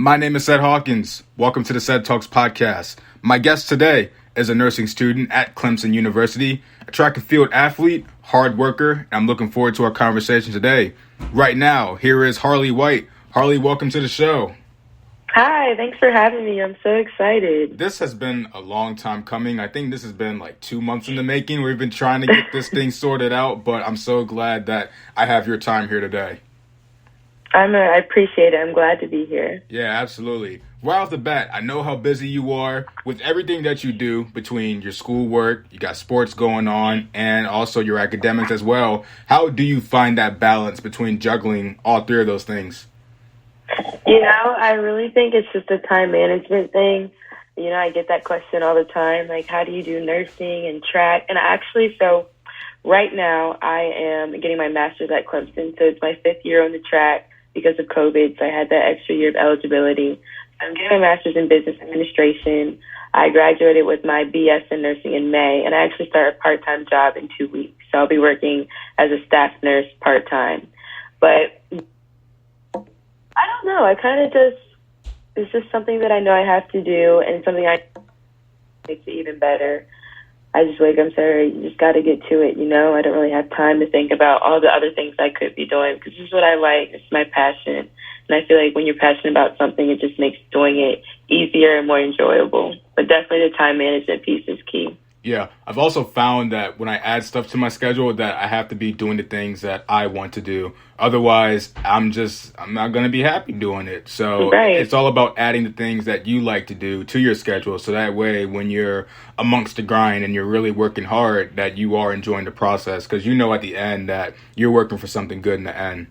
My name is Seth Hawkins. Welcome to the CedTalks Podcast. My guest today is a nursing student at Clemson University, a track and field athlete, hard worker, and I'm looking forward to our conversation today. Right now, here is Harleigh White. Harleigh, welcome to the show. Hi, thanks for having me. I'm so excited. This has been a long time coming. I think this has been like 2 months in the making. We've been trying to get this thing sorted out, but I'm so glad that I have your time here today. I appreciate it. I'm glad to be here. Yeah, absolutely. Right off the bat, I know how busy you are with everything that you do between your schoolwork, you got sports going on, and also your academics as well. How do you find that balance between juggling all three of those things? I really think it's just a time management thing. I get that question all the time, like, how do you do nursing and track? And so right now I am getting my master's at Clemson, so it's my 5th year on the track because of COVID, so I had that extra year of eligibility. I'm getting my master's in business administration. I graduated with my BS in nursing in May, and I actually start a part-time job in 2 weeks, so I'll be working as a staff nurse part-time. But I don't know. It's just something that I know I have to do, and something I makes it even better. I just wake up and say, you just got to get to it, I don't really have time to think about all the other things I could be doing because this is what I like. It's my passion. And I feel like when you're passionate about something, it just makes doing it easier and more enjoyable. But definitely the time management piece is key. Yeah, I've also found that when I add stuff to my schedule that I have to be doing the things that I want to do. Otherwise, I'm not going to be happy doing it. So It's all about adding the things that you like to do to your schedule. So that way, when you're amongst the grind and you're really working hard, that you are enjoying the process because at the end that you're working for something good in the end.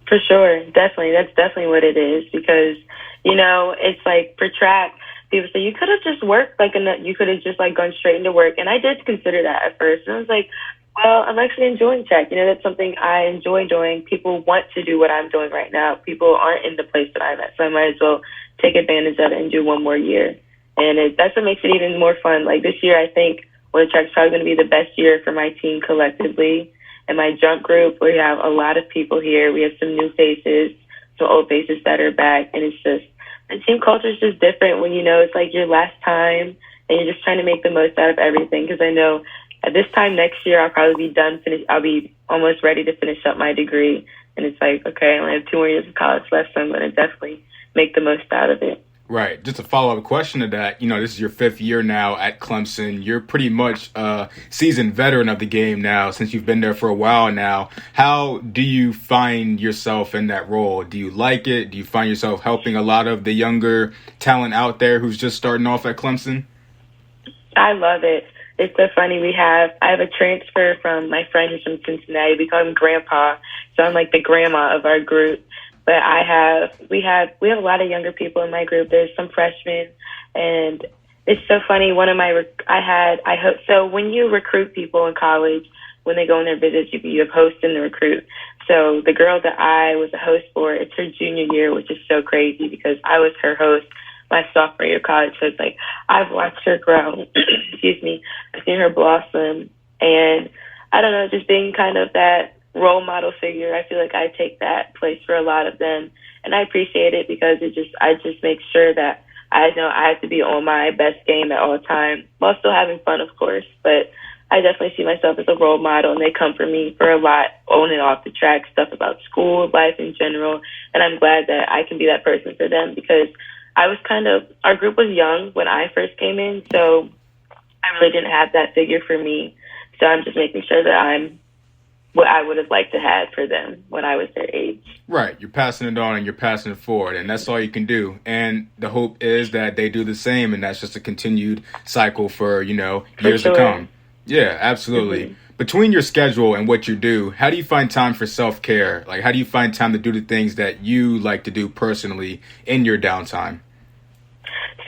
For sure. Definitely. That's definitely what it is because, it's like for track, people say, you could have just worked, you could have just gone straight into work. And I did consider that at first. And I was like, well, I'm actually enjoying track. That's something I enjoy doing. People want to do what I'm doing right now. People aren't in the place that I'm at. So I might as well take advantage of it and do one more year. And that's what makes it even more fun. Like this year, I think the track's probably going to be the best year for my team collectively. And my jump group, we have a lot of people here. We have some new faces, some old faces that are back. And it's just, the team culture is just different when it's like your last time and you're just trying to make the most out of everything. Because I know at this time next year, I'll probably be I'll be almost ready to finish up my degree. And it's like, okay, I only have 2 more years of college left, so I'm going to definitely make the most out of it. Right. Just a follow-up question to that. This is your 5th year now at Clemson. You're pretty much a seasoned veteran of the game now since you've been there for a while now. How do you find yourself in that role? Do you like it? Do you find yourself helping a lot of the younger talent out there who's just starting off at Clemson? I love it. It's so funny. I have a transfer from my friend who's from Cincinnati. We call him Grandpa. So I'm like the grandma of our group. But we have a lot of younger people in my group. There's some freshmen, and it's so funny. So when you recruit people in college, when they go on their visits, you have hosts and the recruit. So the girl that I was a host for, it's her junior year, which is so crazy because I was her host my sophomore year of college. So it's like I've watched her grow. Excuse me. I've seen her blossom, and I don't know, just being kind of that role model figure. I feel like I take that place for a lot of them, and I appreciate it because I just make sure that I know I have to be on my best game at all times while still having fun, of course. But I definitely see myself as a role model, and they come for me for a lot on and off the track, stuff about school, life in general, and I'm glad that I can be that person for them because our group was young when I first came in, so I really didn't have that figure for me. So I'm just making sure that I'm what I would have liked to have for them when I was their age. Right. You're passing it on and you're passing it forward, and that's all you can do. And the hope is that they do the same, and that's just a continued cycle for, years to come. Yeah, absolutely. Mm-hmm. Between your schedule and what you do, how do you find time for self-care? Like, how do you find time to do the things that you like to do personally in your downtime?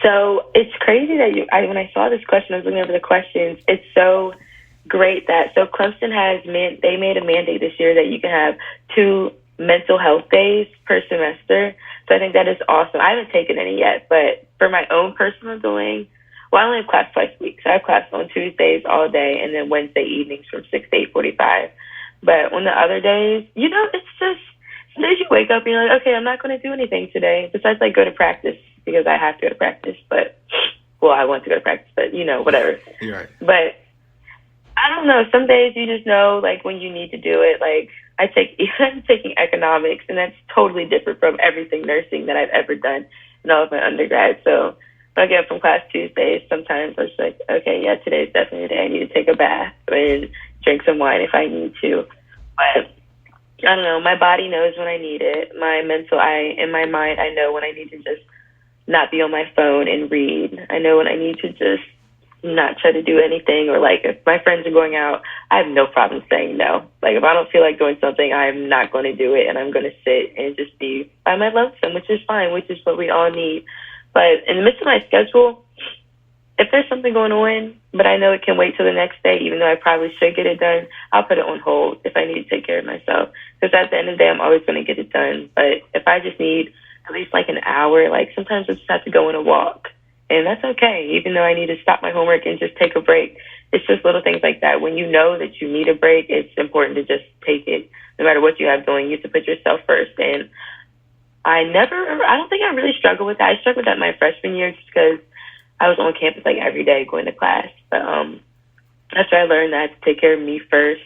So it's crazy that when I saw this question, I was looking over the questions. It's so great so Clemson they made a mandate this year that you can have 2 mental health days per semester. So I think that is awesome. I haven't taken any yet, but for my own personal doing, I only have class twice a week. So I have class on Tuesdays all day and then Wednesday evenings from 6 to 8:45. But on the other days, it's just days you wake up and you're like, okay, I'm not going to do anything today besides like go to practice because I have to go to practice. But, well, I want to go to practice, but, whatever. You're right. But I don't know. Some days you just know, like, when you need to do it. Like, I'm taking economics, and that's totally different from everything nursing that I've ever done in all of my undergrad. So when I get up from class Tuesdays, sometimes I'm just like, okay, yeah, today's definitely the day I need to take a bath and drink some wine if I need to. But I don't know. My body knows when I need it. In my mind, I know when I need to just not be on my phone and read. I know when I need to just not try to do anything, or like if my friends are going out, I have no problem saying no. Like if I don't feel like doing something, I'm not going to do it, and I'm going to sit and just be by my lonesome, which is fine, which is what we all need. But in the midst of my schedule, if there's something going on, but I know it can wait till the next day, even though I probably should get it done, I'll put it on hold if I need to take care of myself. Because at the end of the day, I'm always going to get it done. But if I just need at least like an hour, like sometimes I just have to go on a walk. And that's okay, even though I need to stop my homework and just take a break. It's just little things like that. When you know that you need a break, it's important to just take it. No matter what you have going, you have to put yourself first. And I don't think I really struggled with that. I struggled with that my freshman year just because I was on campus like every day going to class. But after I learned that I had to take care of me first,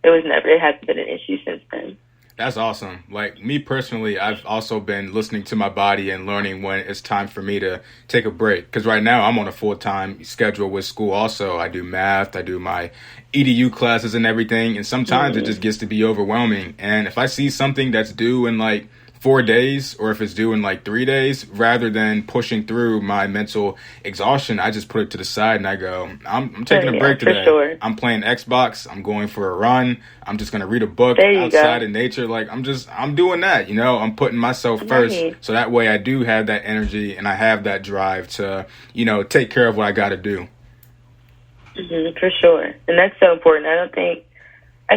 it hasn't been an issue since then. That's awesome. Like me personally, I've also been listening to my body and learning when it's time for me to take a break. Because right now I'm on a full-time schedule with school also. I do math, I do my EDU classes and everything. And sometimes it just gets to be overwhelming. And if I see something that's due in like 4 days, or if it's due in like 3 days, rather than pushing through my mental exhaustion, I just put it to the side and I go, I'm taking a break today. Sure. I'm playing Xbox. I'm going for a run. I'm just going to read a book outside in nature. Like I'm doing that, I'm putting myself first. So that way I do have that energy and I have that drive to, take care of what I got to do. Mm-hmm, for sure. And that's so important. I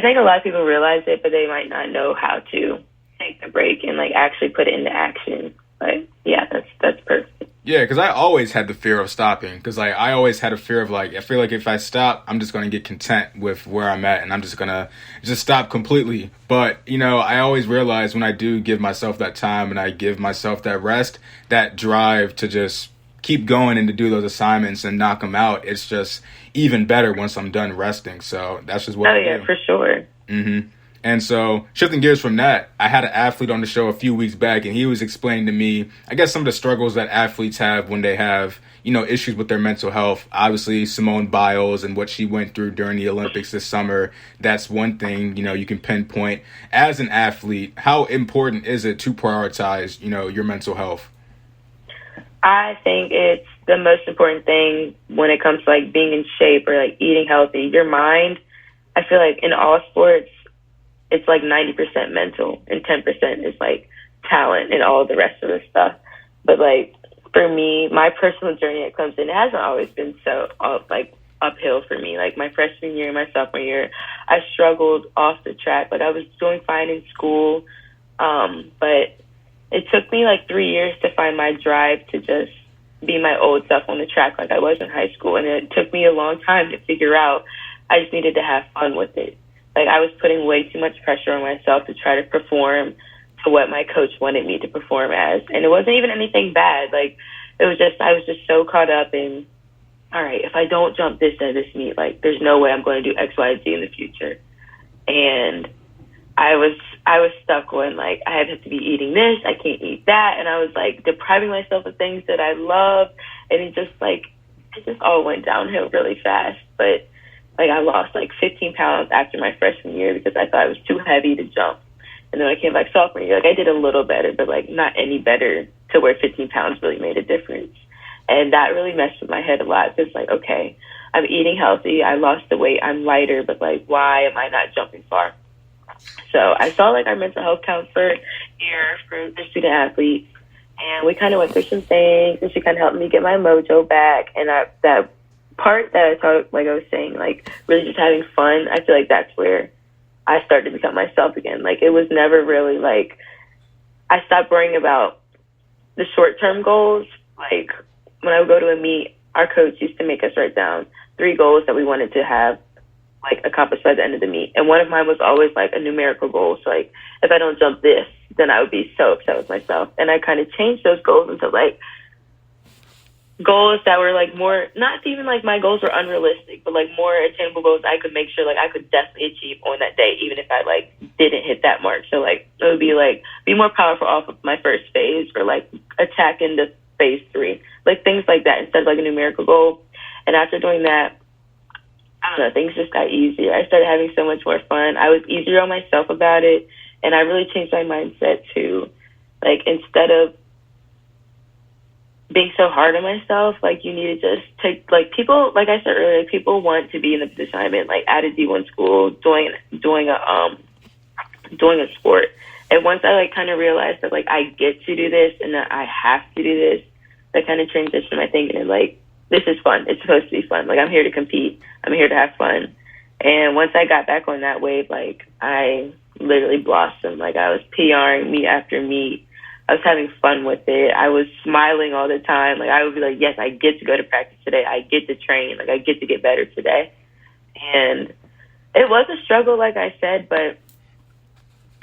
think a lot of people realize it, but they might not know how to take the break and like actually put it into action. But yeah, that's perfect. Yeah, because I always had the fear of stopping. Because like I always had a fear of like, I feel like if I stop, I'm just going to get content with where I'm at, and I'm just going to just stop completely. But I always realize when I do give myself that time and I give myself that rest, that drive to just keep going and to do those assignments and knock them out, it's just even better once I'm done resting. So that's just what I do. Oh yeah, for sure. Mm-hmm. And so shifting gears from that, I had an athlete on the show a few weeks back, and he was explaining to me, I guess, some of the struggles that athletes have when they have, issues with their mental health. Obviously, Simone Biles and what she went through during the Olympics this summer, that's one thing, you can pinpoint. As an athlete, how important is it to prioritize, your mental health? I think it's the most important thing when it comes to like being in shape or like eating healthy. Your mind, I feel like in all sports, it's like 90% mental and 10% is like talent and all the rest of the stuff. But like for me, my personal journey at Clemson, it hasn't always been so like uphill for me. Like my freshman year and my sophomore year, I struggled off the track. Like I was doing fine in school, but it took me like 3 years to find my drive to just be my old self on the track like I was in high school. And it took me a long time to figure out I just needed to have fun with it. Like I was putting way too much pressure on myself to try to perform to what my coach wanted me to perform as. And it wasn't even anything bad. Like I was just so caught up in, all right, if I don't jump this at this meet, like there's no way I'm going to do X, Y, Z in the future. And I was stuck on like I had to be eating this, I can't eat that, and I was like depriving myself of things that I love, and it just all went downhill really fast. But like I lost like 15 pounds after my freshman year because I thought I was too heavy to jump. And then I came back sophomore year, like I did a little better, but like not any better to where 15 pounds really made a difference. And that really messed with my head a lot. It's like, okay, I'm eating healthy, I lost the weight, I'm lighter, but like why am I not jumping far? So I saw like our mental health counselor here for the student athletes, and we kind of went through some things, and she kind of helped me get my mojo back. And that part that I talked, like I was saying, like really just having fun, I feel like that's where I started to become myself again. Like it was never really like, I stopped worrying about the short-term goals. Like when I would go to a meet, our coach used to make us write down 3 goals that we wanted to have like accomplished by the end of the meet. And one of mine was always like a numerical goal. So like if I don't jump this, then I would be so upset with myself. And I kind of changed those goals into like goals that were like more, not even like my goals were unrealistic, but like more attainable goals I could make sure like I could definitely achieve on that day, even if I like didn't hit that mark. So like it would be like be more powerful off of my first phase, or like attack into phase 3, like things like that instead of like a numerical goal. And after doing that, I don't know, things just got easier. I started having so much more fun. I was easier on myself about it, and I really changed my mindset to like, instead of being so hard on myself, like you need to just take, like people, like I said earlier, people want to be in the position I'm in, like at a D1 school, doing a sport. And once I like kind of realized that like I get to do this and that I have to do this, that kind of transitioned my thinking and like, this is fun. It's supposed to be fun. Like I'm here to compete. I'm here to have fun. And once I got back on that wave, like I literally blossomed. Like I was PRing meet after meet. I was having fun with it. I was smiling all the time. Like I would be like, yes, I get to go to practice today. I get to train. Like I get to get better today. And it was a struggle, like I said, but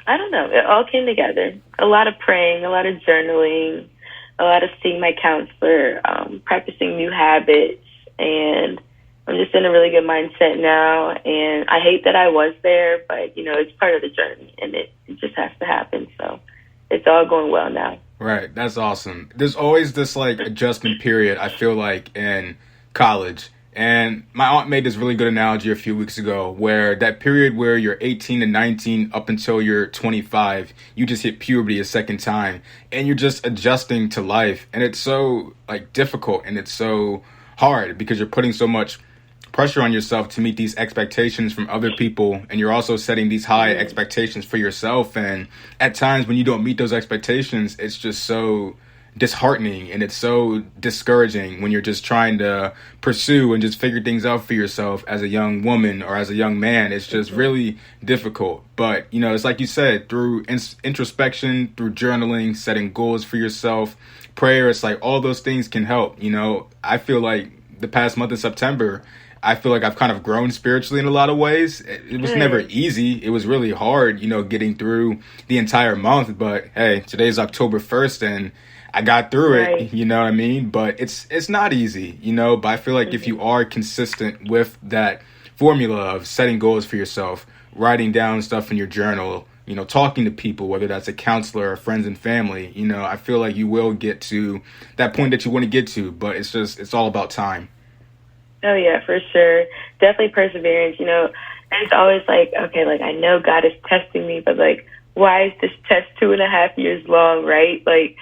I don't know. It all came together. A lot of praying, a lot of journaling, a lot of seeing my counselor, practicing new habits, and I'm just in a really good mindset now. And I hate that I was there, but, you know, it's part of the journey, and it just has to happen. So it's all going well now. Right. That's awesome. There's always this, like, adjustment period, I feel like, in college. And my aunt made this really good analogy a few weeks ago, where that period where you're 18 to 19 up until you're 25, you just hit puberty a second time, and you're just adjusting to life. And it's so like difficult, and it's so hard because you're putting so much pressure on yourself to meet these expectations from other people, and you're also setting these high expectations for yourself. And at times when you don't meet those expectations, it's just so disheartening, and it's so discouraging when you're just trying to pursue and just figure things out for yourself as a young woman or as a young man. It's just really difficult. But, you know, it's like you said, through introspection, through journaling, setting goals for yourself, prayer, it's like all those things can help. You know, I feel like the past month of September, I feel like I've kind of grown spiritually in a lot of ways. It was never easy. It was really hard, you know, getting through the entire month. But hey, today's October 1st, and I got through it, you know what I mean? But it's not easy, you know, but I feel like if you are consistent with that formula of setting goals for yourself, writing down stuff in your journal, you know, talking to people, whether that's a counselor or friends and family, you know, I feel like you will get to that point that you want to get to, but it's all about time. Oh, yeah, for sure. Definitely perseverance, you know, and it's always like, okay, like I know God is testing me, but like, why is this test 2.5 years long, right? Like,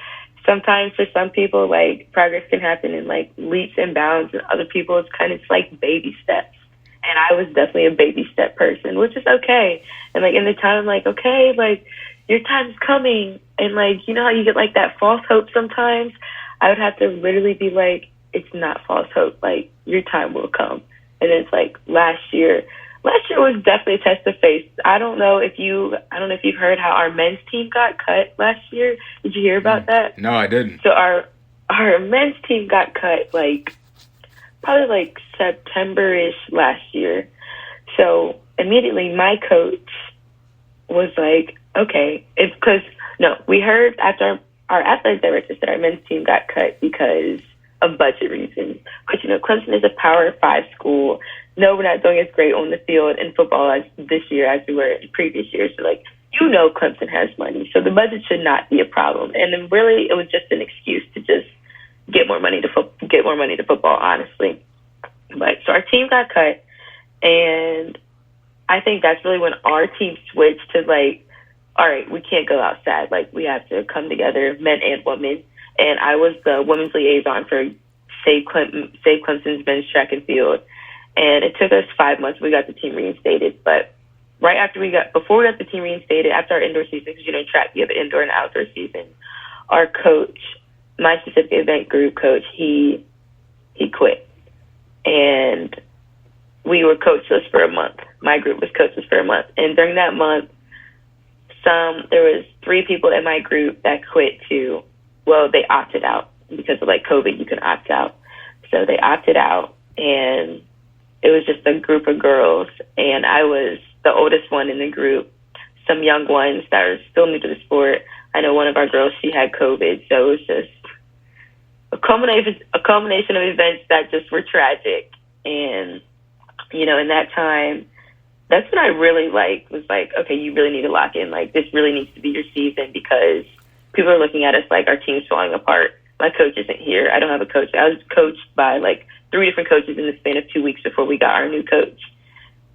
sometimes for some people, like, progress can happen in, like, leaps and bounds. And other people, it's kind of like baby steps. And I was definitely a baby step person, which is okay. And, like, in the time, I'm like, okay, like, your time's coming. And, like, you know how you get, like, that false hope sometimes? I would have to literally be like, it's not false hope. Like, your time will come. And it's, like, last year was definitely a test of faith. I don't know if you've heard how our men's team got cut last year. Did you hear about that? No, I didn't. So our men's team got cut like probably like September-ish last year. So immediately my coach was like, okay, we heard after our athletic director said our men's team got cut because of budget reasons. But, you know, Clemson is a Power 5 school. No, we're not doing as great on the field in football as this year as we were in previous years. So, like, you know Clemson has money, so the budget should not be a problem. And then really it was just an excuse to just get more money to football, honestly. But so our team got cut, and I think that's really when our team switched to, like, all right, we can't go outside. Like, we have to come together, men and women. And I was the women's liaison for Save Clemson's men's track and field. And it took us 5 months. We got the team reinstated. But before we got the team reinstated, after our indoor season, because, you know, track, you have an indoor and outdoor season, our coach, my specific event group coach, he quit. And we were coachless for a month. My group was coachless for a month. And during that month, there was 3 people in my group that quit too. Well, they opted out because of, like, COVID, you can opt out. So they opted out, and it was just a group of girls, and I was the oldest one in the group. Some young ones that are still new to the sport I know one of our girls, she had COVID, so it was just a culmination of events that just were tragic. And, you know, in that time, that's when I really was like, okay, you really need to lock in. Like, this really needs to be your season, because people are looking at us like our team's falling apart. My coach isn't here. I don't have a coach. I was coached by like 3 different coaches in the span of 2 weeks before we got our new coach.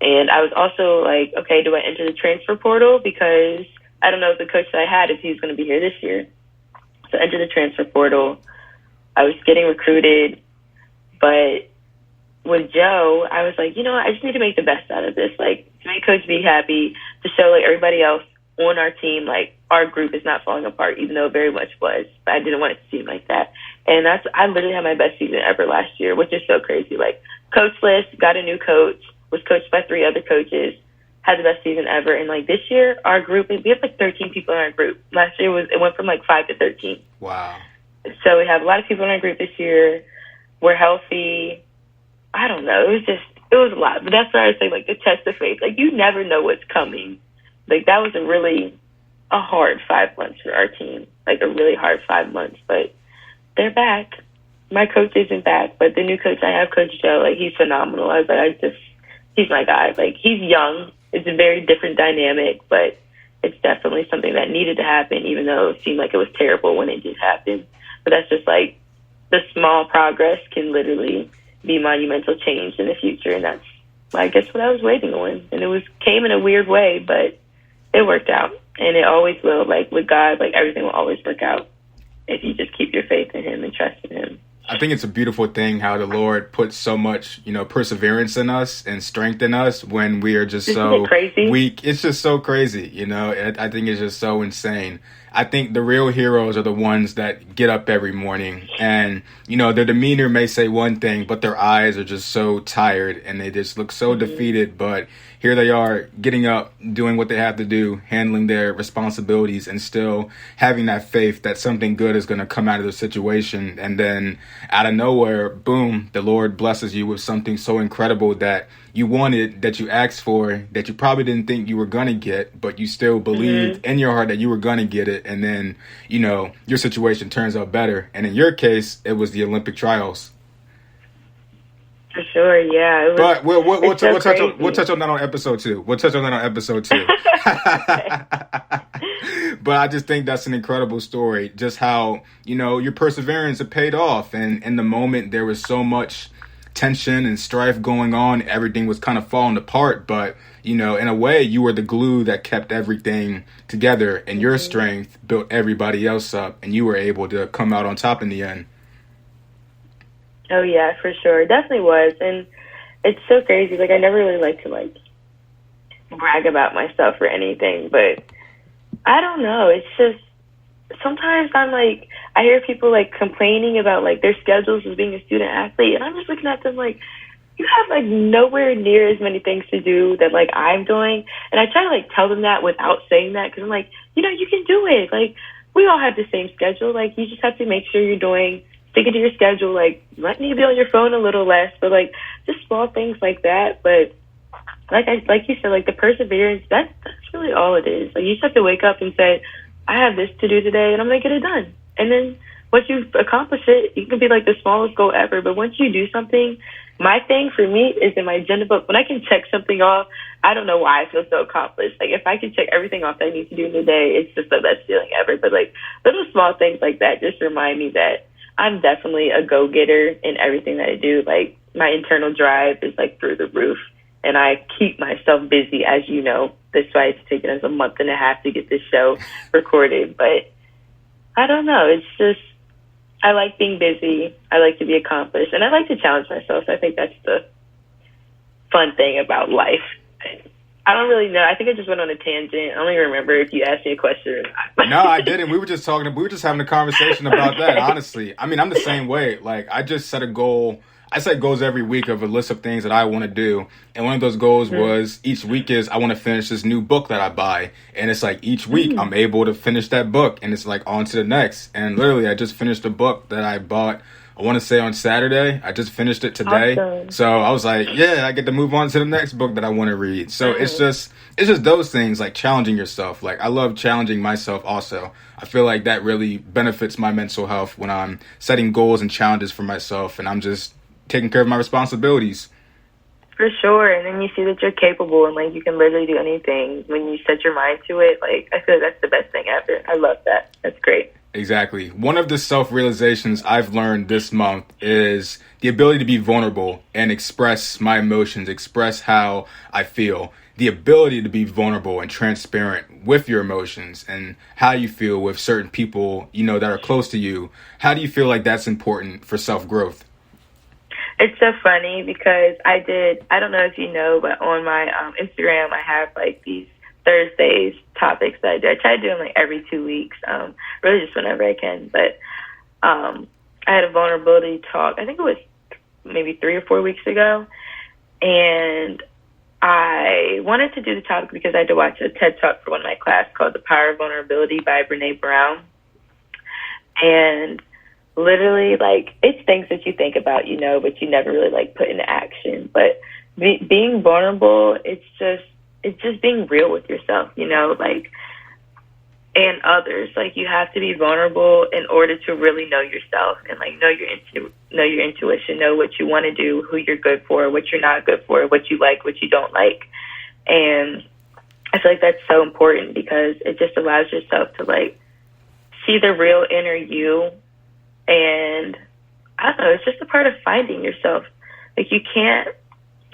And I was also like, okay, do I enter the transfer portal? Because I don't know if the coach that I had, if he's going to be here this year. So I entered the transfer portal. I was getting recruited, but with Joe, I was like, you know what? I just need to make the best out of this. Like, to make Coach be happy, to show like everybody else on our team, like, our group is not falling apart, even though it very much was. But I didn't want it to seem like that. And I literally had my best season ever last year, which is so crazy. Like, coachless, got a new coach, was coached by 3 other coaches, had the best season ever. And like this year, our group, we have like 13 people in our group. Last year it went from like 5 to 13. Wow. So we have a lot of people in our group this year. We're healthy. I don't know. It was a lot. But that's why I was saying, like, the test of faith. Like, you never know what's coming. Like, that was a hard 5 months for our team. Like, a really hard 5 months. But they're back. My coach isn't back, but the new coach I have, Coach Joe, like, he's phenomenal. I was like, he's my guy. Like, he's young. It's a very different dynamic, but it's definitely something that needed to happen, even though it seemed like it was terrible when it did happen. But that's just like, the small progress can literally be monumental change in the future, and that's, I guess, what I was waiting on. And it came in a weird way, but it worked out, and it always will. Like, with God, like, everything will always work out if you just keep your faith in Him and trust in Him. I think it's a beautiful thing how the Lord puts so much, you know, perseverance in us and strength in us when we are just so weak. It's just so crazy, you know. I think it's just so insane. I think the real heroes are the ones that get up every morning and, you know, their demeanor may say one thing, but their eyes are just so tired and they just look so defeated. But here they are getting up, doing what they have to do, handling their responsibilities and still having that faith that something good is going to come out of the situation. And then out of nowhere, boom, the Lord blesses you with something so incredible that you wanted, that you asked for, that you probably didn't think you were going to get, but you still believed in your heart that you were going to get it. And then, you know, your situation turns out better. And in your case, it was the Olympic trials. For sure, yeah. But we'll touch on that on episode 2. We'll touch on that on episode 2. But I just think that's an incredible story. Just how, you know, your perseverance, it paid off. And in the moment, there was so much tension and strife going on. Everything was kind of falling apart. But, you know, in a way, you were the glue that kept everything together. And your strength built everybody else up. And you were able to come out on top in the end. Oh, yeah, for sure. It definitely was. And it's so crazy. Like, I never really like to, like, brag about myself or anything. But I don't know. It's just, sometimes I'm like, I hear people, like, complaining about, like, their schedules as being a student athlete. And I'm just looking at them like, you have, like, nowhere near as many things to do that, like, I'm doing. And I try to, like, tell them that without saying that. Because I'm like, you know, you can do it. Like, we all have the same schedule. Like, you just have to make sure you're sticking to your schedule, like, let me be on your phone a little less, but, like, just small things like that. But like you said, like, the perseverance, that's really all it is. Like, you just have to wake up and say, I have this to do today, and I'm going to get it done. And then once you accomplish it, it can be, like, the smallest goal ever. But once you do something, my thing for me is in my agenda book, when I can check something off, I don't know why I feel so accomplished. Like, if I can check everything off that I need to do in the day, it's just the best feeling ever. But, like, little small things like that just remind me that I'm definitely a go-getter in everything that I do. Like, my internal drive is, like, through the roof, and I keep myself busy, as you know. That's why it's taken us a month and a half to get this show recorded. But I don't know. It's just, I like being busy. I like to be accomplished, and I like to challenge myself. So I think that's the fun thing about life. I don't really know. I think I just went on a tangent. I don't even remember if you asked me a question or not. No, I didn't. We were just having a conversation about that, honestly. I mean, I'm the same way. Like, I just set a goal I set goals every week of a list of things that I want to do. And one of those goals was each week is I want to finish this new book that I buy. And it's like each week I'm able to finish that book, and it's like on to the next. And literally I just finished a book that I bought, I want to say on Saturday. I just finished it today. Awesome. So I was like, yeah, I get to move on to the next book that I want to read. So it's just those things, like challenging yourself. Like I love challenging myself also. I feel like that really benefits my mental health when I'm setting goals and challenges for myself, and I'm just taking care of my responsibilities. For sure. And then you see that you're capable and like you can literally do anything when you set your mind to it. Like I feel like that's the best thing ever. I love that. That's great. Exactly. One of the self-realizations I've learned this month is the ability to be vulnerable and express my emotions, express how I feel. The ability to be vulnerable and transparent with your emotions and how you feel with certain people, you know, that are close to you. How do you feel like that's important for self-growth? It's so funny because I don't know if you know, but on my Instagram, I have like these Thursdays topics that I do. I try to do them like every 2 weeks, really just whenever I can. But I had a vulnerability talk, I think it was maybe 3 or 4 weeks ago. And I wanted to do the topic because I had to watch a TED Talk for one of my class called The Power of Vulnerability by Brene Brown. And literally, like, it's things that you think about, you know, but you never really, like, put into action. But being vulnerable, it's just being real with yourself, you know, like, and others. Like, you have to be vulnerable in order to really know yourself and, like, know your intuition, know what you want to do, who you're good for, what you're not good for, what you like, what you don't like. And I feel like that's so important because it just allows yourself to, like, see the real inner you. And I don't know, it's just a part of finding yourself. Like you can't,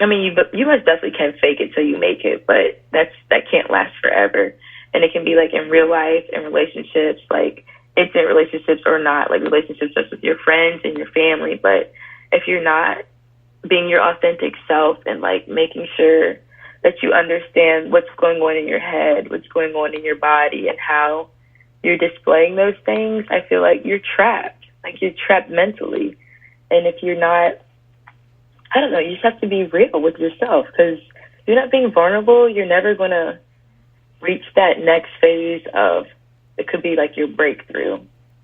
I mean, you most definitely can fake it till you make it, but that can't last forever. And it can be like in real life, in relationships, like intimate relationships or not, like relationships just with your friends and your family. But if you're not being your authentic self and like making sure that you understand what's going on in your head, what's going on in your body and how you're displaying those things, I feel like you're trapped. Like you're trapped mentally. And if you're not, I don't know, you just have to be real with yourself because if you're not being vulnerable, you're never going to reach that next phase of, it could be like your breakthrough.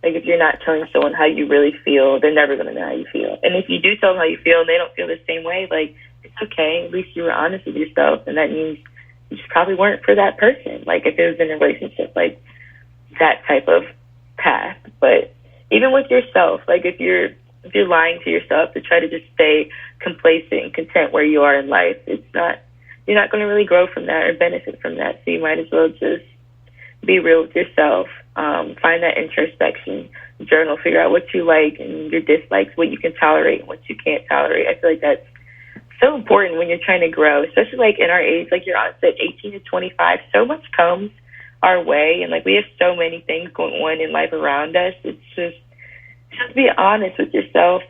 Like if you're not telling someone how you really feel, they're never going to know how you feel. And if you do tell them how you feel and they don't feel the same way, like it's okay. At least you were honest with yourself. And that means you just probably weren't for that person. Like if it was in a relationship, like that type of path. But even with yourself, like if you're lying to yourself to try to just stay complacent and content where you are in life, you're not going to really grow from that or benefit from that. So you might as well just be real with yourself, find that introspection, journal, figure out what you like and your dislikes, what you can tolerate and what you can't tolerate. I feel like that's so important when you're trying to grow, especially like in our age, like your aunt said, 18 to 25, so much comes our way, and like we have so many things going on in life around us. It's just be honest with yourself,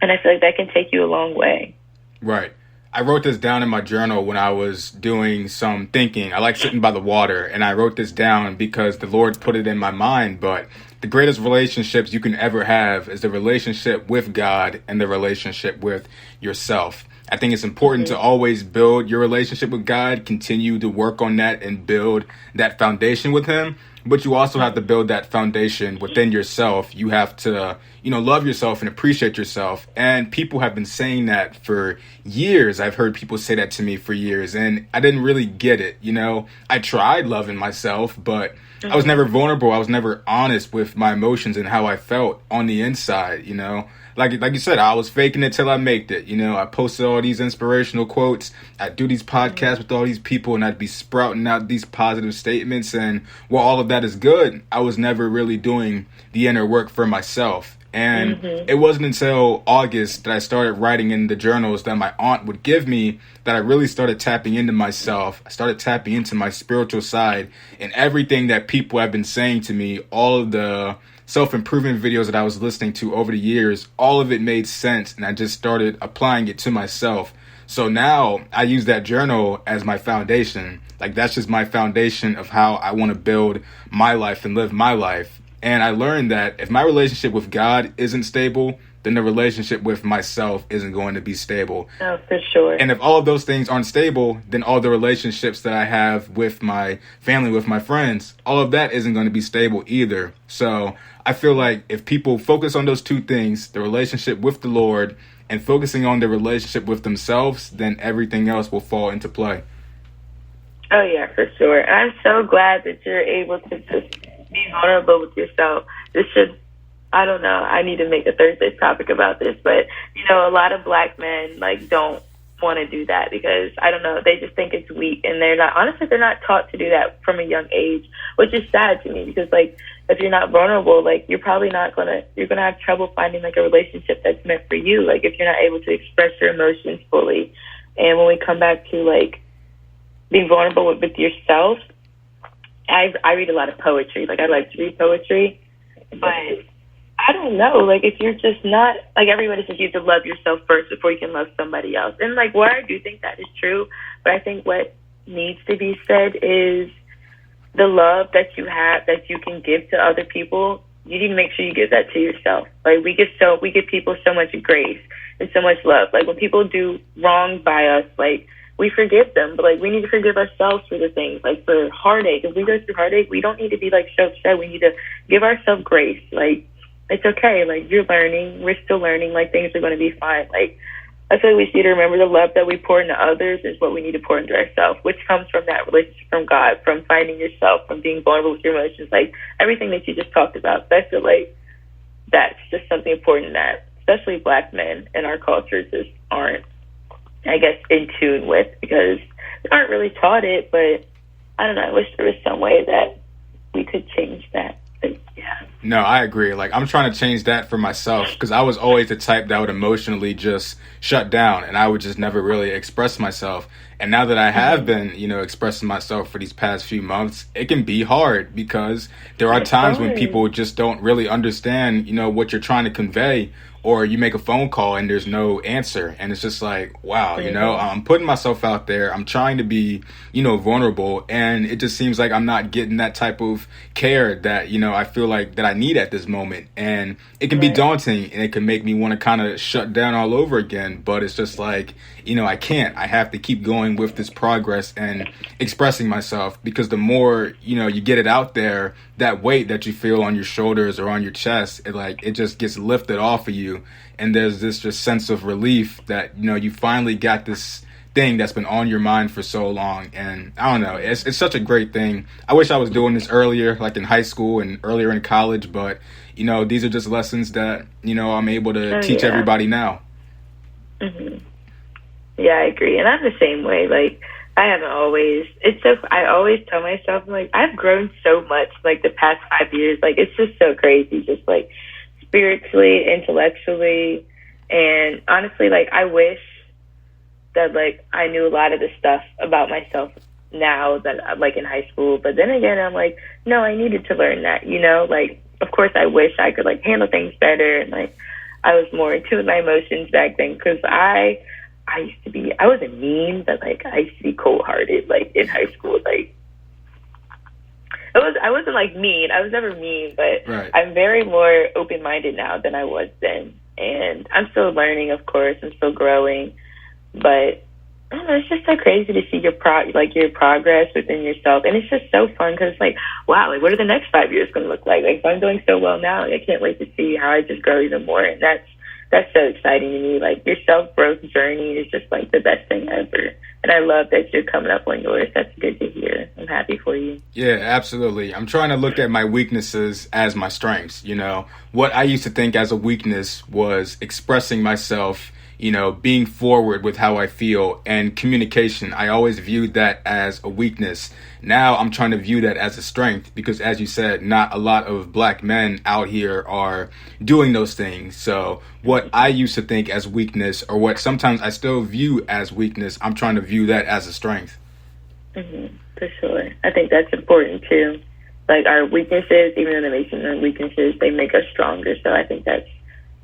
and I feel like that can take you a long way. Right. I wrote this down in my journal when I was doing some thinking. I like sitting by the water, and I wrote this down because the Lord put it in my mind. But the greatest relationships you can ever have is the relationship with God and the relationship with yourself. I think it's important to always build your relationship with God, continue to work on that and build that foundation with Him. But you also have to build that foundation within yourself. You have to, love yourself and appreciate yourself. And people have been saying that for years. I've heard people say that to me for years, and I didn't really get it. I tried loving myself, but I was never vulnerable. I was never honest with my emotions and how I felt on the inside, Like you said, I was faking it till I made it. I posted all these inspirational quotes. I'd do these podcasts with all these people, and I'd be sprouting out these positive statements. And while all of that is good, I was never really doing the inner work for myself. And it wasn't until August that I started writing in the journals that my aunt would give me that I really started tapping into myself. I started tapping into my spiritual side, and everything that people have been saying to me, all of the self-improvement videos that I was listening to over the years, all of it made sense, and I just started applying it to myself. So now I use that journal as my foundation. Like that's just my foundation of how I want to build my life and live my life. And I learned that if my relationship with God isn't stable, then the relationship with myself isn't going to be stable. Oh, for sure. And if all of those things aren't stable, then all the relationships that I have with my family, with my friends, all of that isn't going to be stable either. So I feel like if people focus on those two things, the relationship with the Lord and focusing on the relationship with themselves, then everything else will fall into play. Oh, yeah, for sure. And I'm so glad that you're able to just be vulnerable with yourself. This should, I don't know, I need to make a Thursday topic about this, but, you know, a lot of Black men, like, don't want to do that because, I don't know, they just think it's weak, and they're not taught to do that from a young age, which is sad to me because, like, if you're not vulnerable, like, you're probably you're going to have trouble finding, like, a relationship that's meant for you, like, if you're not able to express your emotions fully. And when we come back to, like, being vulnerable with yourself, I read a lot of poetry. Like, I like to read poetry, but I don't know. Like, if you're just not, like, everybody says you have to love yourself first before you can love somebody else. And, like, where I do think that is true, but I think what needs to be said is the love that you have, that you can give to other people, you need to make sure you give that to yourself. Like, we give people so much grace and so much love. Like, when people do wrong by us, like, we forgive them, but, like, we need to forgive ourselves for the things, like, for heartache. If we go through heartache, we don't need to be, like, so upset. We need to give ourselves grace. Like, it's okay. Like, you're learning. We're still learning. Like, things are going to be fine. Like, I feel like we need to remember the love that we pour into others is what we need to pour into ourselves, which comes from that relationship from God, from finding yourself, from being vulnerable with your emotions, like, everything that you just talked about. So I feel like that's just something important that, especially Black men in our culture, just aren't, I guess, in tune with, because they aren't really taught it, but I don't know, I wish there was some way that we could change that. But, yeah. No, I agree. Like, I'm trying to change that for myself because I was always the type that would emotionally just shut down and I would just never really express myself. And now that I have been, you know, expressing myself for these past few months, it can be hard because there are times when people just don't really understand, you know, what you're trying to convey. Or you make a phone call and there's no answer. And it's just like, wow, you know, I'm putting myself out there. I'm trying to be, you know, vulnerable. And it just seems like I'm not getting that type of care that, you know, I feel like that I need at this moment. And it can be daunting and it can make me want to kind of shut down all over again. But it's just like, you know, I can't. I have to keep going with this progress and expressing myself because the more, you know, you get it out there, that weight that you feel on your shoulders or on your chest, it just gets lifted off of you. And there's this just sense of relief that, you know, you finally got this thing that's been on your mind for so long. And I don't know, it's such a great thing. I wish I was doing this earlier, like in high school and earlier in college. But, you know, these are just lessons that, you know, I'm able to teach everybody now. Mm-hmm. Yeah, I agree. And I'm the same way. Like, I always tell myself, like, I've grown so much, like, the past 5 years. Like, it's just so crazy, just, like, spiritually, intellectually, and honestly, like, I wish that, like, I knew a lot of the stuff about myself now that, like, in high school. But then again, I'm like, no, I needed to learn that, you know? Like, of course, I wish I could, like, handle things better, and, like, I was more in tune with my emotions back then, because I wasn't mean, but, like, I used to be cold-hearted, like, in high school. Like, I wasn't, like, mean. I was never mean, but I'm very more open-minded now than I was then. And I'm still learning, of course. I'm still growing. But, I don't know, it's just so crazy to see your progress within yourself. And it's just so fun because, like, wow, like, what are the next 5 years going to look like? Like, if I'm doing so well now, I can't wait to see how I just grow even more. And that's so exciting to me. Like, your self-growth journey is just, like, the best thing ever. And I love that you're coming up on yours. That's good to hear. I'm happy for you. Yeah, absolutely. I'm trying to look at my weaknesses as my strengths. You know, what I used to think as a weakness was expressing myself, you know, being forward with how I feel, and communication. I always viewed that as a weakness. Now I'm trying to view that as a strength because, as you said, not a lot of Black men out here are doing those things. So what I used to think as weakness, or what sometimes I still view as weakness, I'm trying to view that as a strength. Mm-hmm, for sure. I think that's important too. Like, our weaknesses, even though they make our weaknesses, they make us stronger. So I think that's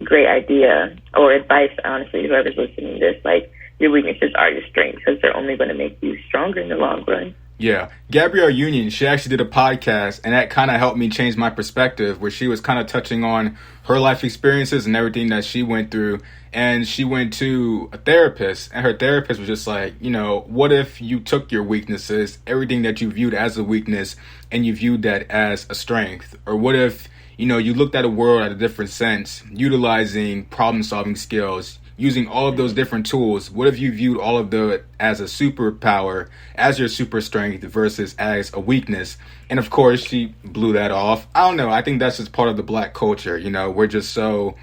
a great idea, or advice, honestly, whoever's listening to this. Like, your weaknesses are your strengths because they're only going to make you stronger in the long run. Yeah. Gabrielle Union, she actually did a podcast, and that kind of helped me change my perspective, where she was kind of touching on her life experiences and everything that she went through. And she went to a therapist, and her therapist was just like, what if you took your weaknesses, everything that you viewed as a weakness, and you viewed that as a strength? Or what if, you looked at a world at a different sense, utilizing problem-solving skills, using all of those different tools? What if you viewed all of them as a superpower, as your super strength versus as a weakness? And of course, she blew that off. I don't know. I think that's just part of the Black culture. We're just so,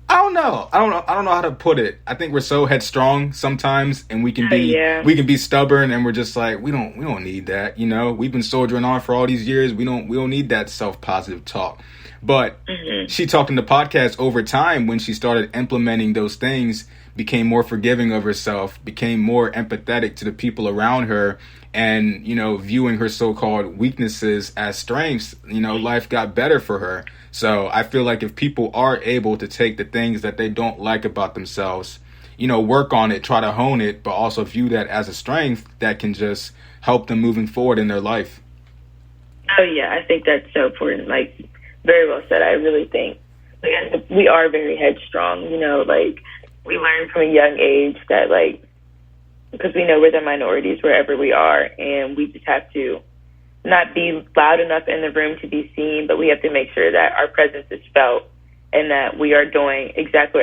I don't know how to put it. I think we're so headstrong sometimes, and we can be stubborn, and we're just like, we don't need that. We've been soldiering on for all these years. We don't need that self-positive talk. But she talked in the podcast over time, when she started implementing those things, became more forgiving of herself, became more empathetic to the people around her, and, viewing her so-called weaknesses as strengths, life got better for her. So I feel like if people are able to take the things that they don't like about themselves, work on it, try to hone it, but also view that as a strength, that can just help them moving forward in their life. Oh, yeah, I think that's so important. Like, very well said. I really think we are very headstrong, we learn from a young age that, because we know we're the minorities wherever we are, and we just have to not be loud enough in the room to be seen, but we have to make sure that our presence is felt and that we are doing exactly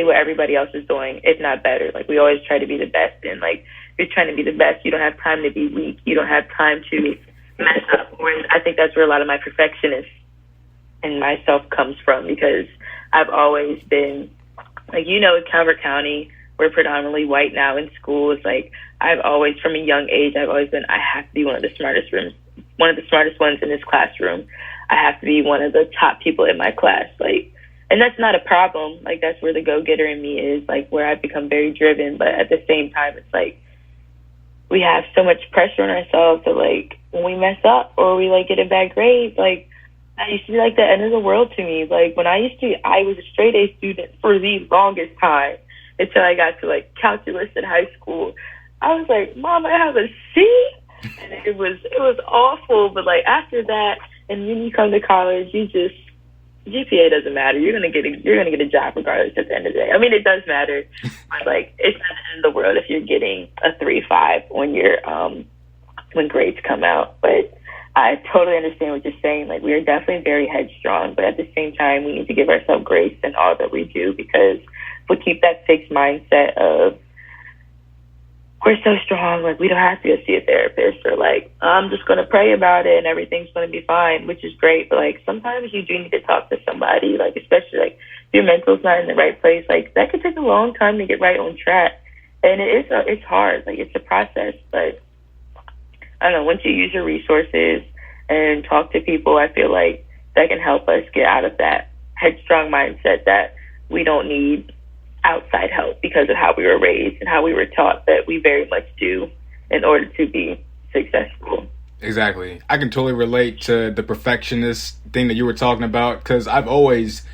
what everybody else is doing, if not better. We always try to be the best, and if you're trying to be the best, you don't have time to be weak. You don't have time to mess up. I think that's where a lot of my perfectionist and myself comes from, because I've always been, in Calvert County, we're predominantly white now in school. It's I've always, from a young age, I've always been, I have to be one of the smartest ones in this classroom. I have to be one of the top people in my class. And that's not a problem. That's where the go-getter in me is, where I've become very driven. But at the same time, it's we have so much pressure on ourselves that, when we mess up or we, get a bad grade, that used to be, the end of the world to me. When I was a straight A student for the longest time until I got to, calculus in high school. I was like, Mom, I have a C? And it was awful. But, after that, and when you come to college, GPA doesn't matter. You're gonna get a job regardless at the end of the day. I mean, it does matter, but it's not the end of the world if you're getting a 3.5 when you're when grades come out. But I totally understand what you're saying. We are definitely very headstrong, but at the same time, we need to give ourselves grace in all that we do, because if we keep that fixed mindset of we're so strong, we don't have to go see a therapist, or I'm just going to pray about it and everything's going to be fine, which is great. But sometimes you do need to talk to somebody, especially if your mental's not in the right place. That could take a long time to get right on track. And it's hard. It's a process. But I don't know, once you use your resources and talk to people, I feel like that can help us get out of that headstrong mindset that we don't need outside help because of how we were raised and how we were taught that we very much do in order to be successful. Exactly. I can totally relate to the perfectionist thing that you were talking about, because I've always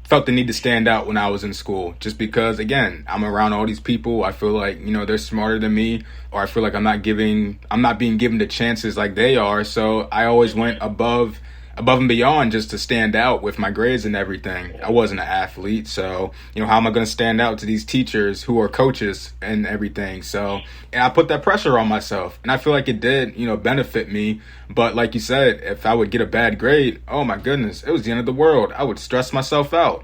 felt the need to stand out when I was in school, just because, again, I'm around all these people. I feel like, they're smarter than me, or I feel like I'm not being given the chances like they are. So I always went above and beyond just to stand out with my grades and everything. I wasn't an athlete, so how am I going to stand out to these teachers who are coaches and everything? So, and I put that pressure on myself, and I feel like it did benefit me. But like you said, if I would get a bad grade, oh my goodness, it was the end of the world. I would stress myself out.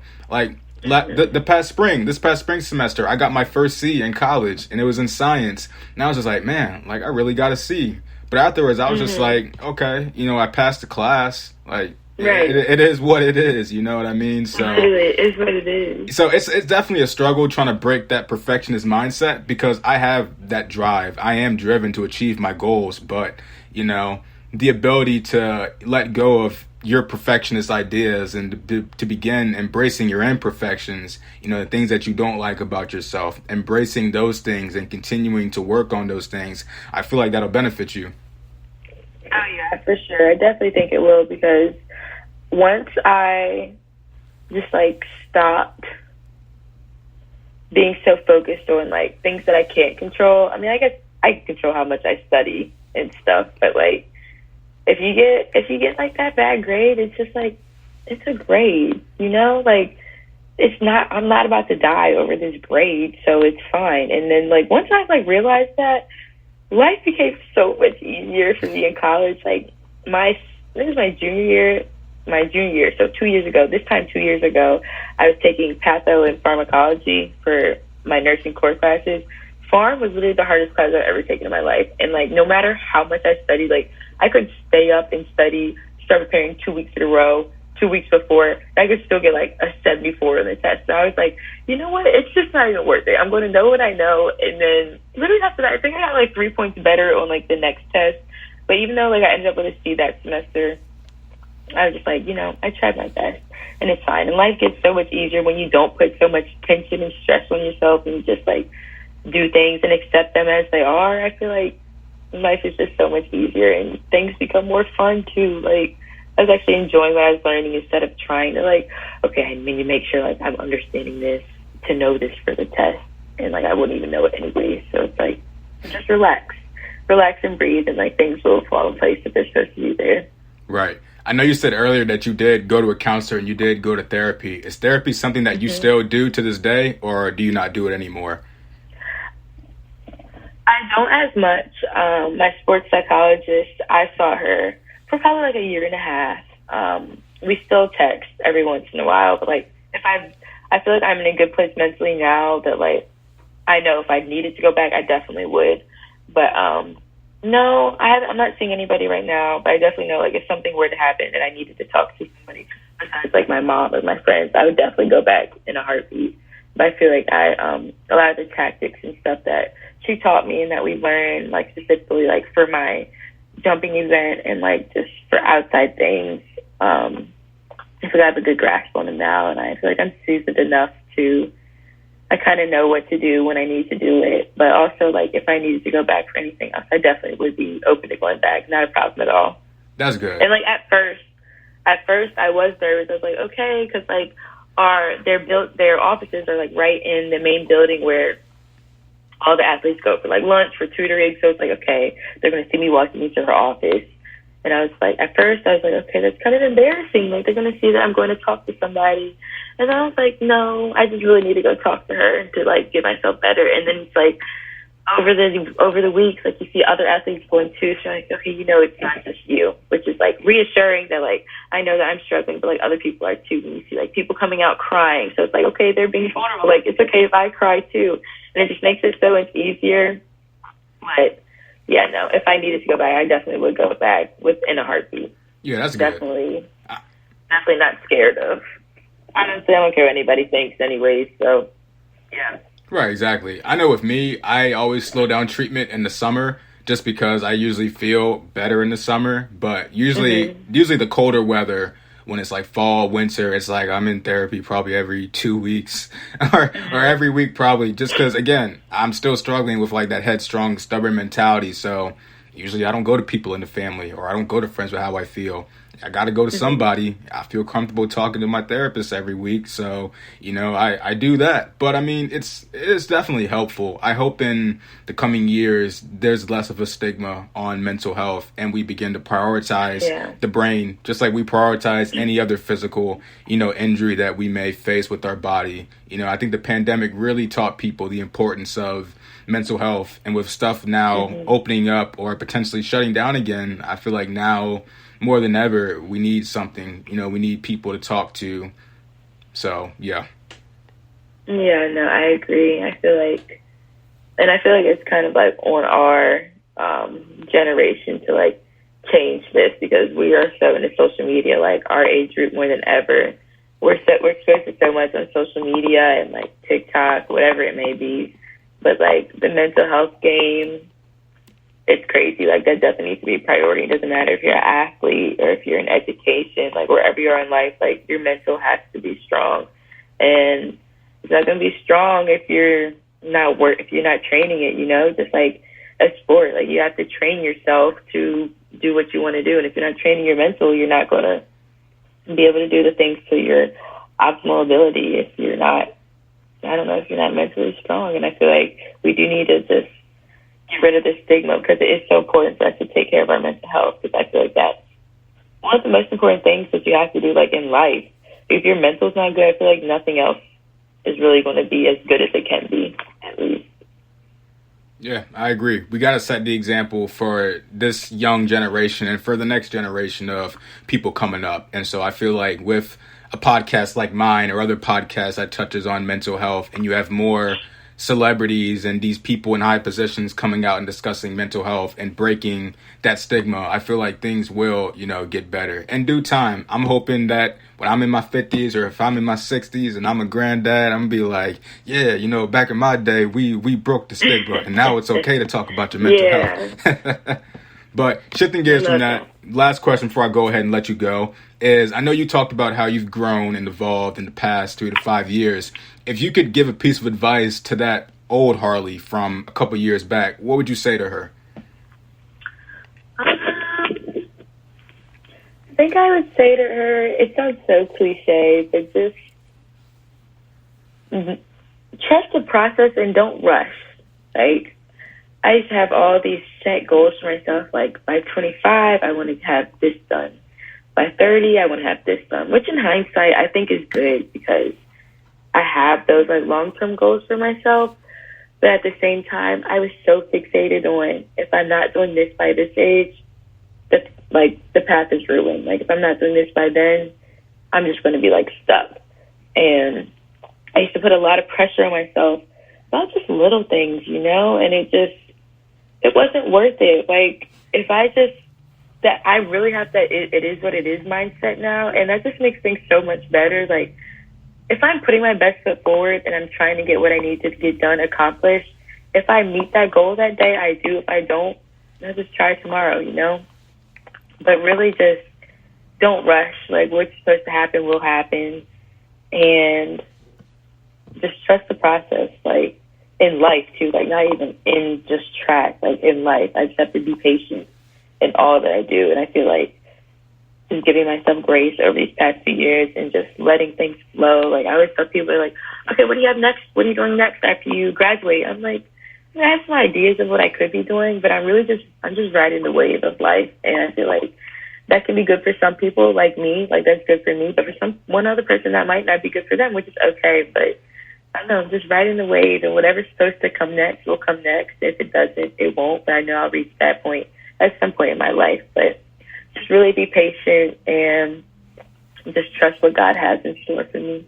This past spring semester, I got my first C in college, and it was in science, and I was just like, man, I really got a C. But afterwards, I was just like, okay, I passed the class. Right. It is what it is. You know what I mean? So it is what it is. So it's definitely a struggle trying to break that perfectionist mindset, because I have that drive. I am driven to achieve my goals, but the ability to let go of your perfectionist ideas and to begin embracing your imperfections, the things that you don't like about yourself, embracing those things and continuing to work on those things, I feel like that'll benefit you. Oh, yeah, for sure. I definitely think it will, because once I just stopped being so focused on things that I can't control. I mean, I guess I can control how much I study and stuff, but like, if you get like that bad grade, it's just like, it's a grade, you know, like, I'm not about to die over this grade, so it's fine. And then like, once I like realized that, life became so much easier for me in college. Like this is my junior year, so 2 years ago, I was taking patho and pharmacology for my nursing core classes. Pharm was literally the hardest class I've ever taken in my life. And like, no matter how much I studied, like I could stay up and study, start preparing 2 weeks in a row, 2 weeks before, and I could still get like a 74 on the test. So I was like, you know what? It's just not even worth it. I'm going to know what I know. And then literally after that, I think I got like 3 points better on like the next test. But even though like I ended up with a C that semester, I was just like, you know, I tried my best and it's fine. And life gets so much easier when you don't put so much tension and stress on yourself and you just like do things and accept them as they are. I feel like life is just so much easier and things become more fun too. Like, I was actually enjoying what I was learning instead of trying to like, okay, I need to make sure like I'm understanding this to know this for the test, and like I wouldn't even know it anyway. So it's like, just relax and breathe, and like things will fall in place if they're supposed to be there. Right. I know you said earlier that you did go to a counselor and you did go to therapy. Is therapy something that you still do to this day, or do you not do it anymore? I don't as much. My sports psychologist, I saw her for probably like a year and a half. We still text every once in a while, but like I feel like I'm in a good place mentally now that like I know if I needed to go back, I definitely would. But no, I'm not seeing anybody right now. But I definitely know like if something were to happen and I needed to talk to somebody besides like my mom or my friends, I would definitely go back in a heartbeat. But I feel like a lot of the tactics and stuff that she taught me and that we learned, like specifically like for my jumping event and like just for outside things, I feel like I have a good grasp on them now, and I feel like I'm seasoned enough to, I kind of know what to do when I need to do it. But also like if I needed to go back for anything else, I definitely would be open to going back. Not a problem at all. That's good. And like at first I was nervous. I was like, okay, because like their offices are like right in the main building where all the athletes go for like lunch, for tutoring. So it's like, okay, they're going to see me walking into her office. And I was like, at first I was like, okay, that's kind of embarrassing. Like they're going to see that I'm going to talk to somebody. And I was like, no, I just really need to go talk to her and to like get myself better. And then it's like over the weeks, like you see other athletes going too. So you're like, okay, you know, it's not just you, which is like reassuring that like, I know that I'm struggling, but like other people are too. And you see like people coming out crying. So it's like, okay, they're being vulnerable. Like it's okay if I cry too. And it just makes it so much easier. But yeah, no, if I needed to go back, I definitely would go back in a heartbeat. Yeah, that's definitely, good. Definitely not scared of. Honestly, I don't care what anybody thinks anyways, so yeah. Right, exactly. I know with me, I always slow down treatment in the summer just because I usually feel better in the summer. But usually the colder weather, when it's like fall, winter, it's like I'm in therapy probably every 2 weeks or every week probably, just because, again, I'm still struggling with like that headstrong, stubborn mentality. So usually I don't go to people in the family, or I don't go to friends with how I feel. I got to go to somebody. I feel comfortable talking to my therapist every week. So, you know, I do that. But I mean, it's definitely helpful. I hope in the coming years, there's less of a stigma on mental health and we begin to prioritize the brain, just like we prioritize any other physical, you know, injury that we may face with our body. You know, I think the pandemic really taught people the importance of mental health, and with stuff now opening up or potentially shutting down again, I feel like now more than ever, we need something, you know, we need people to talk to. So, yeah. Yeah, no, I agree. I feel like it's kind of like on our generation to like change this, because we are so into social media, like our age group more than ever. We're exposed to so much on social media and like TikTok, whatever it may be. But like the mental health game, it's crazy. Like that definitely needs to be a priority. It doesn't matter if you're an athlete or if you're in education, like wherever you are in life, like your mental has to be strong. And it's not going to be strong if you're not training it, you know, just like a sport. Like you have to train yourself to do what you want to do. And if you're not training your mental, you're not going to be able to do the things to your optimal ability if you're not mentally strong. And I feel like we do need to just get rid of the stigma, because it is so important for us to take care of our mental health, because I feel like that's one of the most important things that you have to do, like, in life. If your mental's not good, I feel like nothing else is really going to be as good as it can be, at least. Yeah, I agree. We got to set the example for this young generation and for the next generation of people coming up. And so I feel like with a podcast like mine or other podcasts that touches on mental health, and you have more celebrities and these people in high positions coming out and discussing mental health and breaking that stigma, I feel like things will, get better in due time. I'm hoping that when I'm in my 50s or if I'm in my 60s and I'm a granddad, I'm gonna be like, yeah, back in my day, we broke the stigma and now it's okay to talk about your mental health. But shifting gears from that, last question before I go ahead and let you go is, I know you talked about how you've grown and evolved in the past 3 to 5 years. If you could give a piece of advice to that old Harleigh from a couple years back, what would you say to her? I think I would say to her, it sounds so cliche, but just trust the process and don't rush. Like, I used to have all these set goals for myself, like by 25, I want to have this done. By 30, I want to have this done, which in hindsight, I think is good because I have those like long-term goals for myself. But at the same time, I was so fixated on, if I'm not doing this by this age, the path is ruined. Like, if I'm not doing this by then, I'm just going to be like stuck. And I used to put a lot of pressure on myself about just little things, and it wasn't worth it. Like, if I just, that I really have that it is what it is mindset now, and that just makes things so much better. Like, if I'm putting my best foot forward and I'm trying to get what I need to get done, accomplished, if I meet that goal that day, I do. If I don't, I'll just try tomorrow, But really just don't rush. Like, what's supposed to happen will happen. And just trust the process, like, in life, too. Like, not even in just track. Like, in life, I just have to be patient in all that I do. And I feel like just giving myself grace over these past few years and just letting things flow. Like, I always tell people, like, okay, what do you have next? What are you doing next after you graduate? I'm like, I have some ideas of what I could be doing, but I'm just riding the wave of life. And I feel like that can be good for some people like me, like that's good for me, but for one other person that might not be good for them, which is okay. But I don't know, I'm just riding the wave, and whatever's supposed to come next will come next. If it doesn't, it won't, but I know I'll reach that point at some point in my life. But just really be patient and just trust what God has in store for me.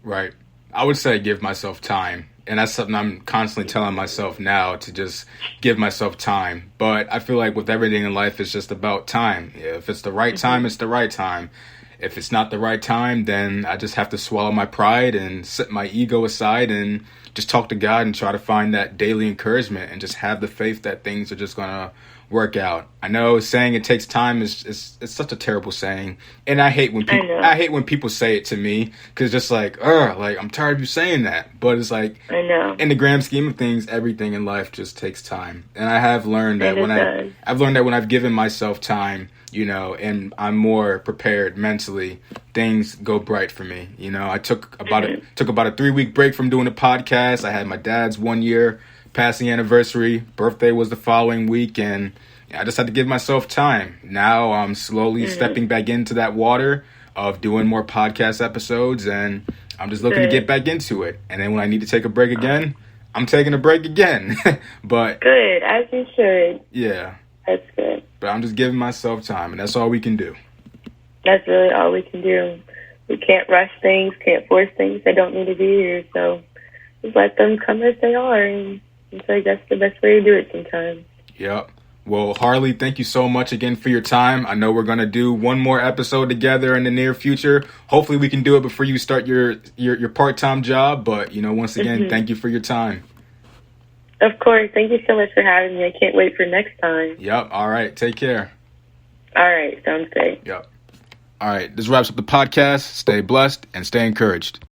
Right. I would say give myself time. And that's something I'm constantly telling myself now, to just give myself time. But I feel like with everything in life, it's just about time. If it's the right time, it's the right time. If it's not the right time, then I just have to swallow my pride and set my ego aside and just talk to God and try to find that daily encouragement and just have the faith that things are just going to work out. I know saying it takes time is such a terrible saying, and I hate when people say it to me, because just like I'm tired of you saying that. But it's like, I know, in the grand scheme of things, everything in life just takes time, and I have learned that when I've given myself time, and I'm more prepared mentally, things go bright for me. I took about a 3-week break from doing a podcast. I had my dad's 1-year passing anniversary. Birthday was the following week, and I just had to give myself time. Now I'm slowly stepping back into that water of doing more podcast episodes, and I'm just looking to get back into it. And then when I need to take a break again, I'm taking a break again. But good, as you should. Yeah. That's good. But I'm just giving myself time, and that's all we can do. That's really all we can do. We can't rush things, can't force things that don't need to be here. So just let them come as they are, and so that's the best way to do it sometimes. Yep. Well, Harleigh, thank you so much again for your time. I know we're going to do one more episode together in the near future. Hopefully we can do it before you start your part-time job. But, once again, thank you for your time. Of course. Thank you so much for having me. I can't wait for next time. Yep. All right. Take care. All right. Sounds great. Yep. All right. This wraps up the podcast. Stay blessed and stay encouraged.